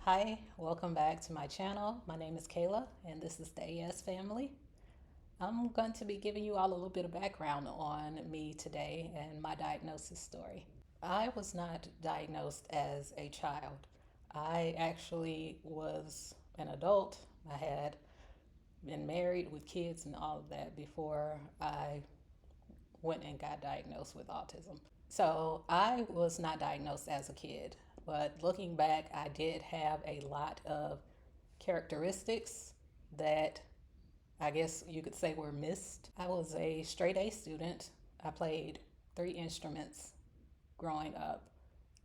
Hi, welcome back to my channel. My name is Kayla and this is the AS family. I'm going to be giving you all a little bit of background on me today and my diagnosis story. I was not diagnosed as a child. I actually was an adult. I had been married with kids and all of that before I went and got diagnosed with autism. So I was not diagnosed as a kid, but looking back, I did have a lot of characteristics that I guess you could say were missed. I was a straight A student. I played 3 instruments growing up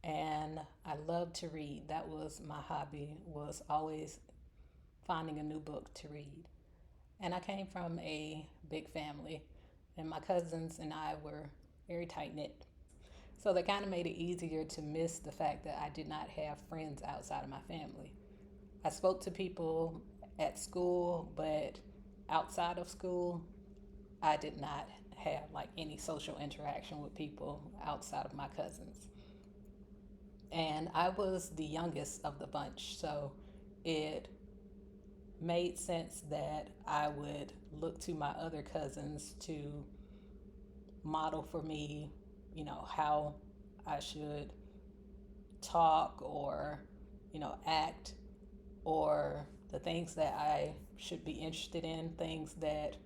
and I loved to read. That was my hobby, was always finding a new book to read. And I came from a big family and my cousins and I were very tight knit. So that kind of made it easier to miss the fact that I did not have friends outside of my family. I spoke to people at school, but outside of school, I did not have like any social interaction with people outside of my cousins. And I was the youngest of the bunch, so it made sense that I would look to my other cousins to model for me, how I should talk or, act, or the things that I should be interested in, things that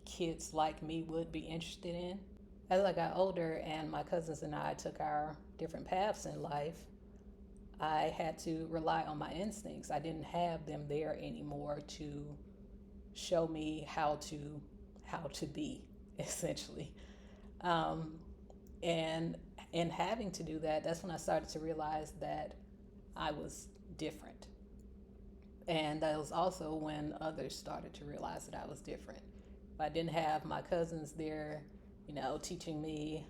kids like me would be interested in. As I got older and my cousins and I took our different paths in life, I had to rely on my instincts. I didn't have them there anymore to show me how to be, essentially. Um, and in having to do that, that's when I started to realize that I was different. And that was also when others started to realize that I was different. If I didn't have my cousins there, teaching me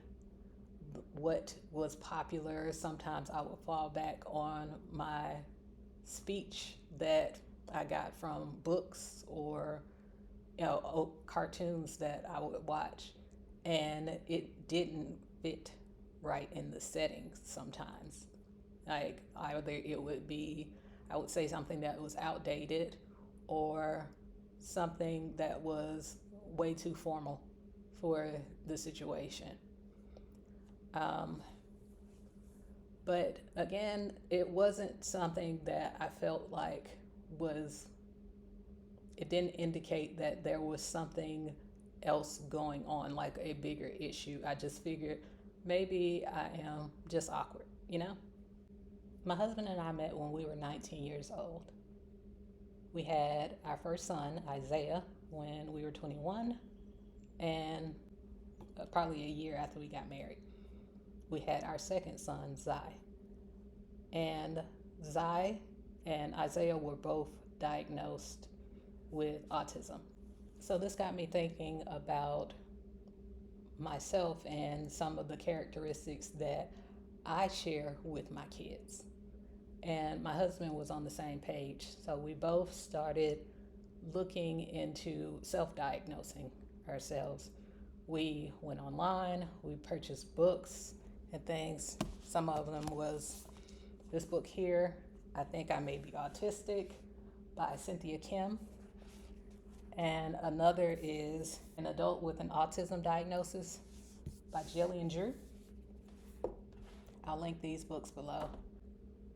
what was popular, sometimes I would fall back on my speech that I got from books or cartoons that I would watch, and it didn't fit right in the settings sometimes. Like either it would be, I would say something that was outdated or something that was way too formal for the situation. Um, but again, it wasn't something that I felt like was, it didn't indicate that there was something else going on, like a bigger issue. I just figured maybe I am just awkward. My husband and I met when we were 19 years old. We had our first son, Isaiah, when we were 21, and probably a year after we got married. We had our second son, Zai. And Zai and Isaiah were both diagnosed with autism. So this got me thinking about myself and some of the characteristics that I share with my kids. And my husband was on the same page. So we both started looking into self diagnosing ourselves. We went online, we purchased books and things. Some of them was this book here, I Think I May Be Autistic by Cynthia Kim. And another is An Adult with an Autism Diagnosis by Jillian Drew. I'll link these books below.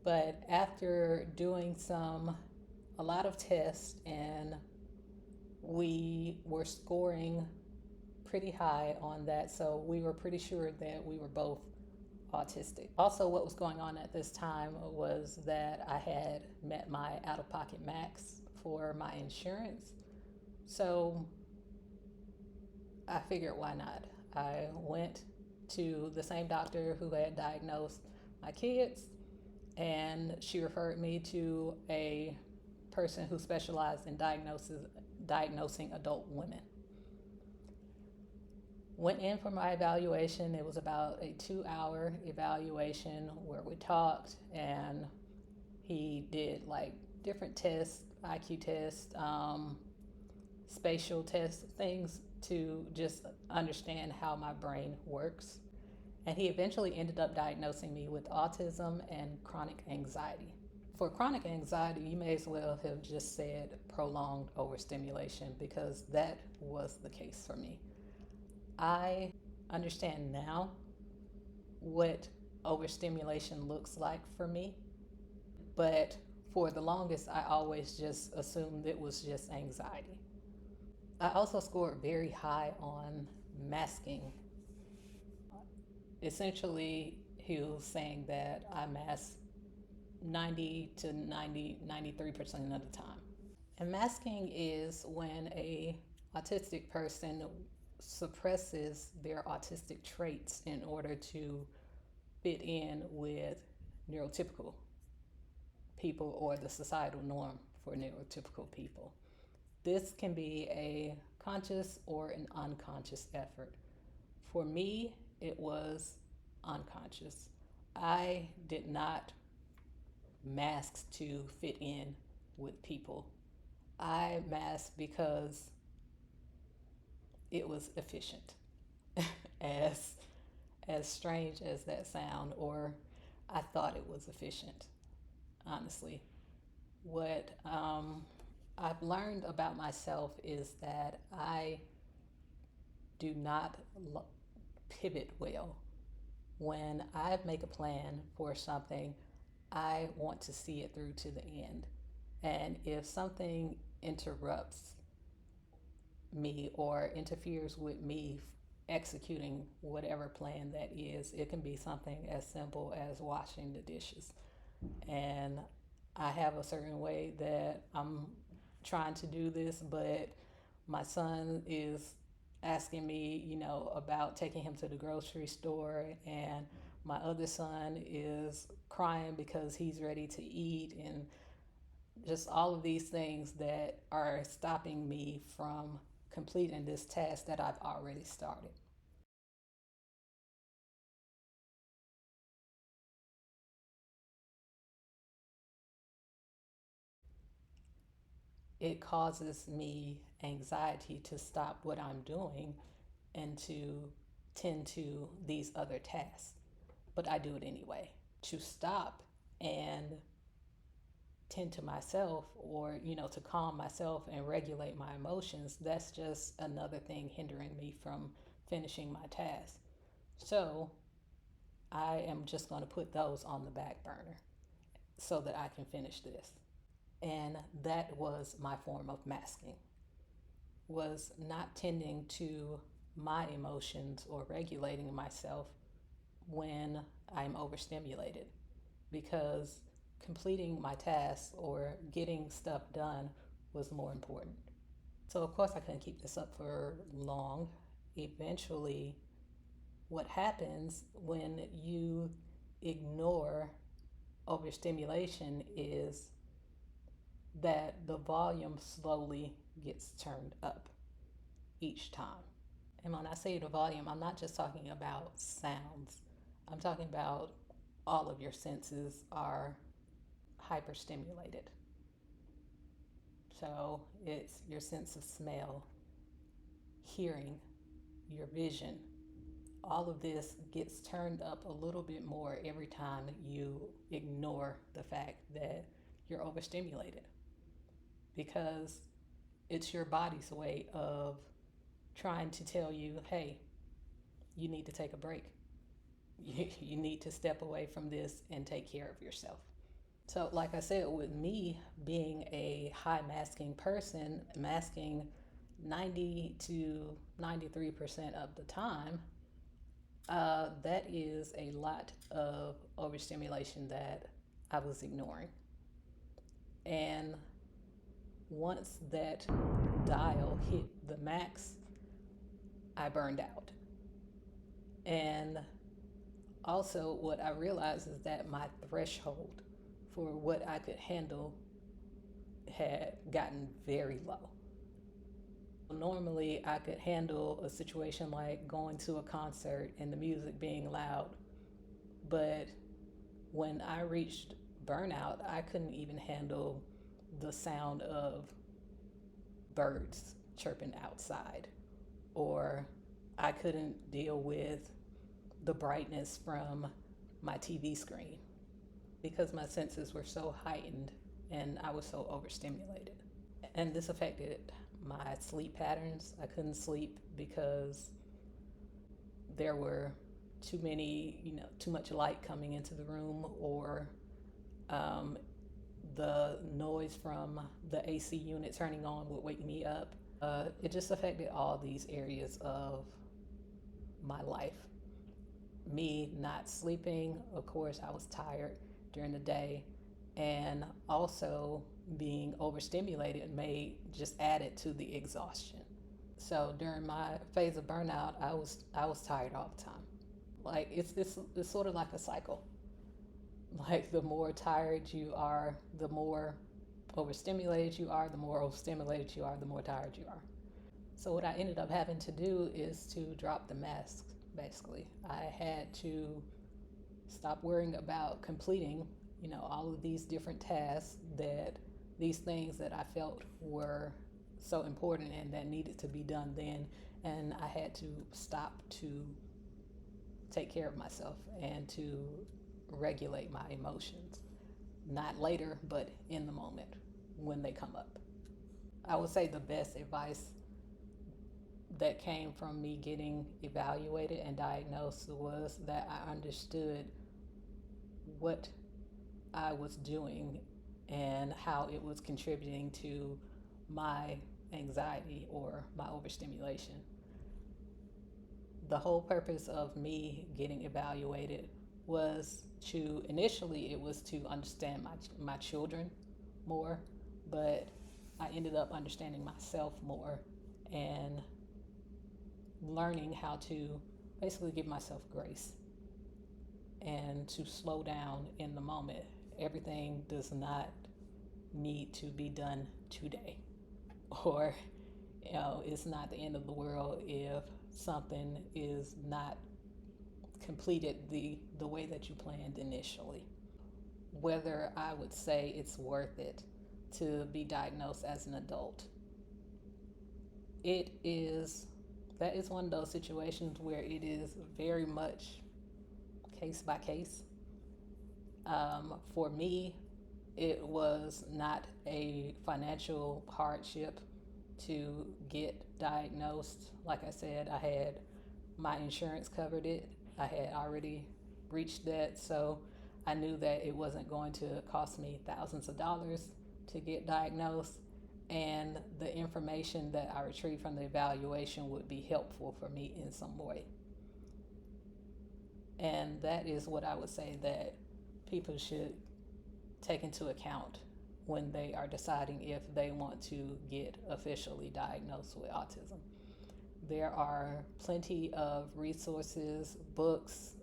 But after doing a lot of tests, and we were scoring pretty high on that, so we were pretty sure that we were both autistic. Also, what was going on at this time was that I had met my out-of-pocket max for my insurance. So I figured, why not? I went to the same doctor who had diagnosed my kids, and she referred me to a person who specialized in diagnosing adult women. Went in for my evaluation. It was about a 2-hour evaluation where we talked, and he did like different tests, IQ tests, spatial tests, things to just understand how my brain works. And he eventually ended up diagnosing me with autism and chronic anxiety. For chronic anxiety, you may as well have just said prolonged overstimulation because that was the case for me. I understand now what overstimulation looks like for me, but for the longest, I always just assumed it was just anxiety. I also scored very high on masking. Essentially, he was saying that I mask 90 to 93% of the time. And masking is when a autistic person suppresses their autistic traits in order to fit in with neurotypical people or the societal norm for neurotypical people. This can be a conscious or an unconscious effort. For me, it was unconscious. I did not mask to fit in with people. I masked because it was efficient. as as strange as that sound, or I thought it was efficient, honestly. What I've learned about myself is that I do not pivot well. When I make a plan for something, I want to see it through to the end. And if something interrupts me or interferes with me executing whatever plan that is, it can be something as simple as washing the dishes. And I have a certain way that I'm trying to do this, but my son is asking me, about taking him to the grocery store, and my other son is crying because he's ready to eat, and just all of these things that are stopping me from completing this task that I've already started. It causes me anxiety to stop what I'm doing and to tend to these other tasks. But I do it anyway. To stop and tend to myself, or to calm myself and regulate my emotions, that's just another thing hindering me from finishing my task. So I am just going to put those on the back burner so that I can finish this. And that was my form of masking, was not tending to my emotions or regulating myself when I'm overstimulated, because completing my tasks or getting stuff done was more important. So of course I couldn't keep this up for long. Eventually, what happens when you ignore overstimulation is that the volume slowly gets turned up each time. And when I say the volume, I'm not just talking about sounds. I'm talking about all of your senses are hyperstimulated. So it's your sense of smell, hearing, your vision. All of this gets turned up a little bit more every time you ignore the fact that you're overstimulated, because it's your body's way of trying to tell you, hey, you need to take a break. You need to step away from this and take care of yourself. So, like I said, with me being a high masking person, masking 90 to 93% of the time, that is a lot of overstimulation that I was ignoring. And once that dial hit the max, I burned out. And also, what I realized is that my threshold for what I could handle had gotten very low. Normally, I could handle a situation like going to a concert and the music being loud, but when I reached burnout, I couldn't even handle the sound of birds chirping outside, or I couldn't deal with the brightness from my TV screen. because my senses were so heightened and I was so overstimulated. And this affected my sleep patterns. I couldn't sleep because there were too much light coming into the room, or um, the noise from the AC unit turning on would wake me up. It just affected all these areas of my life. Me not sleeping, of course, I was tired during the day, and also being overstimulated may just added to the exhaustion. So during my phase of burnout, I was tired all the time. Like it's sort of like a cycle. Like the more tired you are, the more overstimulated you are. The more overstimulated you are, the more tired you are. So what I ended up having to do is to drop the mask. Basically, I had to stop worrying about completing, all of these different tasks, that these things that I felt were so important and that needed to be done then. And I had to stop to take care of myself and to regulate my emotions. Not later, but in the moment when they come up. I would say the best advice that came from me getting evaluated and diagnosed was that I understood what I was doing and how it was contributing to my anxiety or my overstimulation. The whole purpose of me getting evaluated was initially it was to understand my children more, but I ended up understanding myself more and learning how to basically give myself grace and to slow down in the moment. Everything does not need to be done today, or it's not the end of the world if something is not completed the way that you planned initially. Whether I would say it's worth it to be diagnosed as an adult, that is one of those situations where it is very much case by case. For me, it was not a financial hardship to get diagnosed. Like I said, I had my insurance covered it. I had already reached that, so I knew that it wasn't going to cost me thousands of dollars to get diagnosed, and the information that I retrieved from the evaluation would be helpful for me in some way. And that is what I would say that people should take into account when they are deciding if they want to get officially diagnosed with autism. There are plenty of resources, books,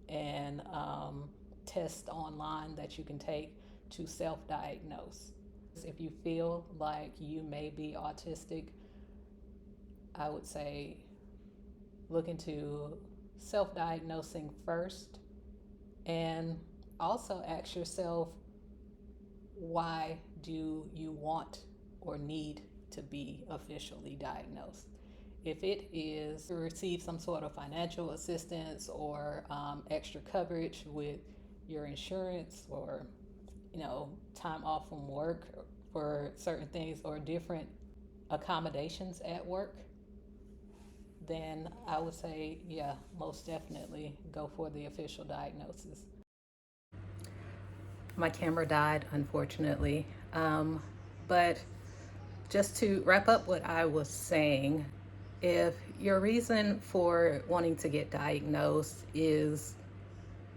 and tests online that you can take to self-diagnose. If you feel like you may be autistic, I would say look into self-diagnosing first, and also ask yourself, why do you want or need to be officially diagnosed? If it is to receive some sort of financial assistance or extra coverage with your insurance, or time off from work for certain things, or different accommodations at work, then I would say, yeah, most definitely go for the official diagnosis. My camera died, unfortunately. But just to wrap up what I was saying, if your reason for wanting to get diagnosed is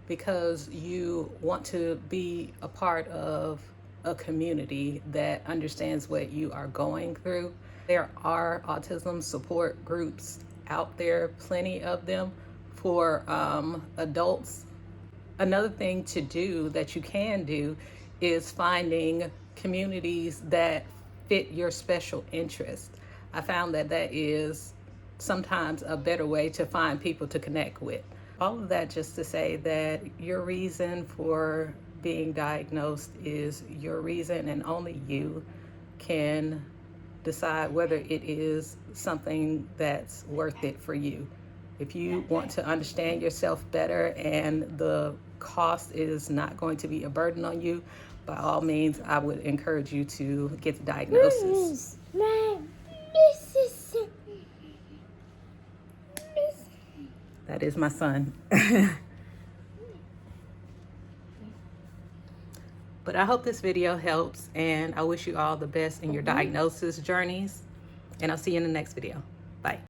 because you want to be a part of a community that understands what you are going through, there are autism support groups out there, plenty of them for adults. Another thing to do that you can do is finding communities that fit your special interest. I found that that is sometimes a better way to find people to connect with. All of that just to say that your reason for being diagnosed is your reason, and only you can decide whether it is something that's worth it for you. If you want to understand yourself better and the cost is not going to be a burden on you, by all means, I would encourage you to get the diagnosis. That is my son. But I hope this video helps, and I wish you all the best in your diagnosis journeys, and I'll see you in the next video.